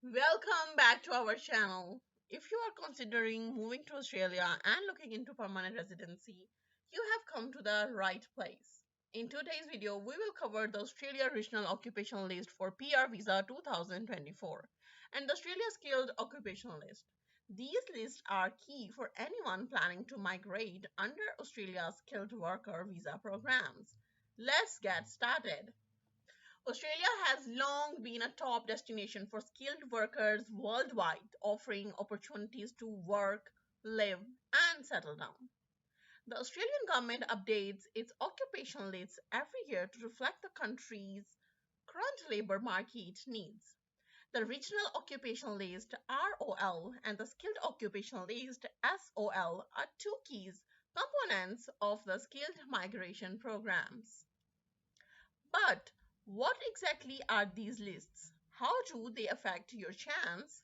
Welcome back to our channel. If you are considering moving to Australia and looking into permanent residency, you have come to the right place. In today's video, we will cover the Australia Regional Occupational List for PR Visa 2024 and the Australia Skilled Occupational List. These lists are key for anyone planning to migrate under Australia's skilled worker visa programs. Let's get started. Australia has long been a top destination for skilled workers worldwide, offering opportunities to work, live, and settle down. The Australian government updates its occupational lists every year to reflect the country's current labour market needs. The Regional Occupational List (ROL) and the Skilled Occupational List (SOL) are two key components of the skilled migration programs. But what exactly are these lists? How do they affect your chance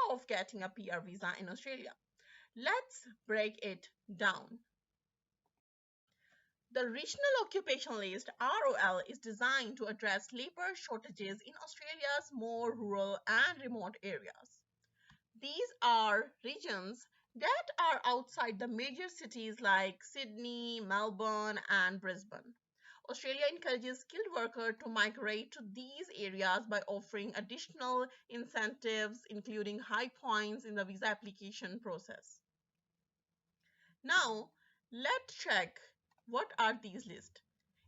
of getting a PR visa in Australia? Let's break it down. The Regional Occupation List (ROL) is designed to address labor shortages in Australia's more rural and remote areas. These are regions that are outside the major cities like Sydney, Melbourne, and Brisbane. Australia encourages skilled workers to migrate to these areas by offering additional incentives, including high points in the visa application process. Now, let's check what are these lists.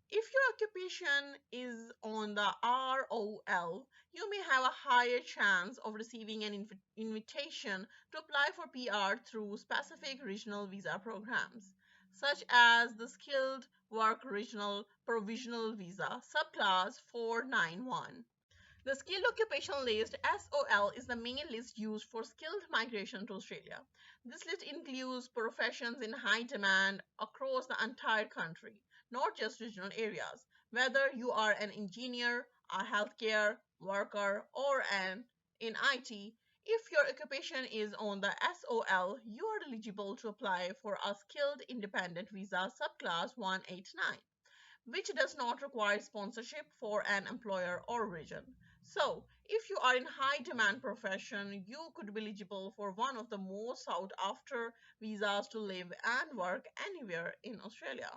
If your occupation is on the ROL, you may have a higher chance of receiving an invitation to apply for PR through specific regional visa programs, such as the Skilled Work Regional Provisional Visa subclass 491. The Skilled Occupational List (SOL) is the main list used for skilled migration to Australia. This list includes professions in high demand across the entire country, not just regional areas. Whether you are an engineer, a healthcare worker, or an in IT, if your occupation is on the SOL, you are eligible to apply for a Skilled Independent Visa subclass 189, which does not require sponsorship for an employer or region. So, if you are in high demand profession, you could be eligible for one of the most sought after visas to live and work anywhere in Australia.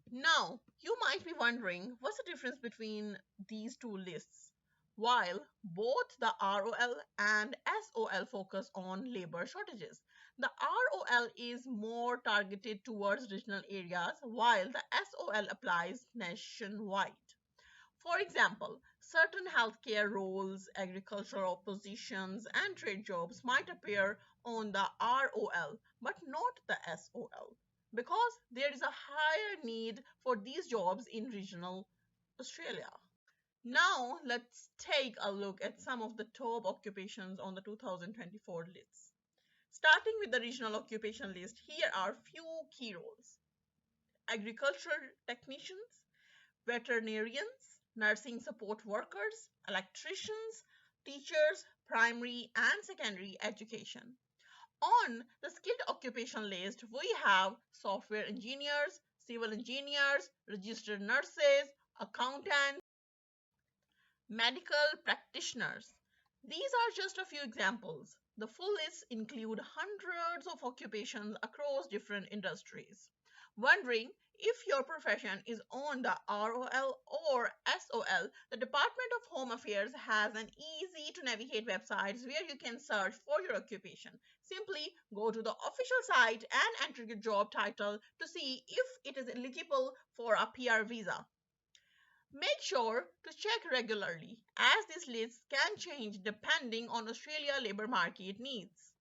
Now, you might be wondering what's the difference between these two lists? While both the ROL and SOL focus on labor shortages, the ROL is more targeted towards regional areas while the SOL applies nationwide. For example, certain healthcare roles, agricultural positions, and trade jobs might appear on the ROL but not the SOL because there is a higher need for these jobs in regional Australia. Now, let's take a look at some of the top occupations on the 2024 lists. Starting with the regional occupation list, here are few key roles: agricultural technicians, veterinarians, nursing support workers, electricians, teachers, primary and secondary education. On the skilled occupation list, we have software engineers, civil engineers, registered nurses, accountants, medical practitioners. These are just a few examples. The full list include hundreds of occupations across different industries. Wondering if your profession is on the ROL or SOL, the Department of Home Affairs has an easy to navigate website where you can search for your occupation. Simply go to the official site and enter your job title to see if it is eligible for a PR visa. Make sure to check regularly as these lists can change depending on Australia labour market needs.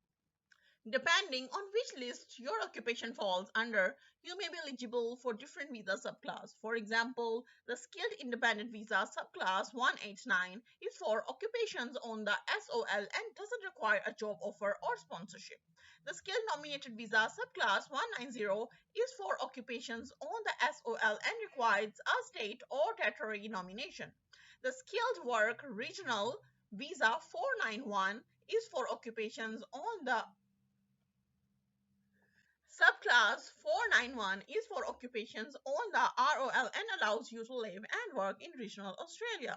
Depending on which list your occupation falls under, you may be eligible for different visa subclass. For example, the Skilled Independent Visa subclass 189 is for occupations on the SOL and doesn't require a job offer or sponsorship. The Skilled Nominated Visa subclass 190 is for occupations on the SOL and requires a state or territory nomination. The Skilled Work Regional Visa 491 is for occupations on the Subclass 491 is for occupations on the ROL and allows you to live and work in regional Australia.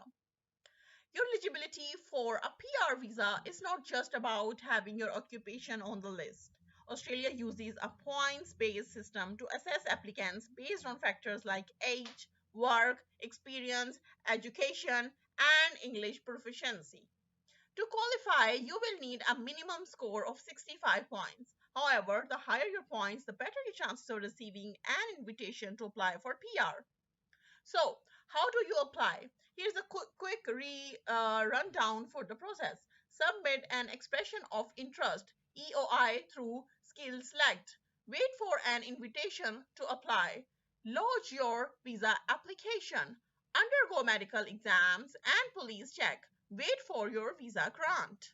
Your eligibility for a PR visa is not just about having your occupation on the list. Australia uses a points based system to assess applicants based on factors like age, work, experience, education, and English proficiency. To qualify, you will need a minimum score of 65 points. However, the higher your points, the better your chances of receiving an invitation to apply for PR. So, how do you apply? Here's a quick rundown for the process. Submit an expression of interest (EOI) through Skill Select. Wait for an invitation to apply. Lodge your visa application. Undergo medical exams and police check. Wait for your visa grant.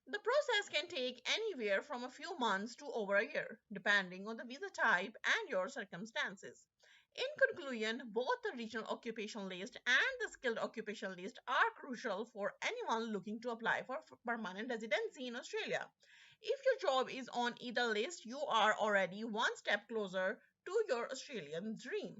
The process can take anywhere from a few months to over a year, depending on the visa type and your circumstances. In conclusion, both the regional occupation list and the skilled occupation list are crucial for anyone looking to apply for permanent residency in Australia. If your job is on either list, you are already one step closer to your Australian dream.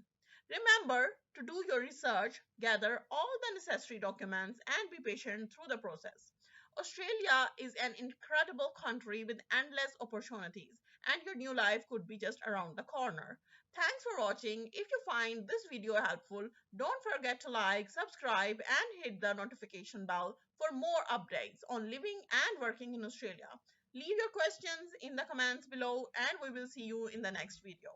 Remember to do your research, gather all the necessary documents, and be patient through the process. Australia is an incredible country with endless opportunities, and your new life could be just around the corner. Thanks for watching. If you find this video helpful, don't forget to like, subscribe, and hit the notification bell for more updates on living and working in Australia. Leave your questions in the comments below, and we will see you in the next video.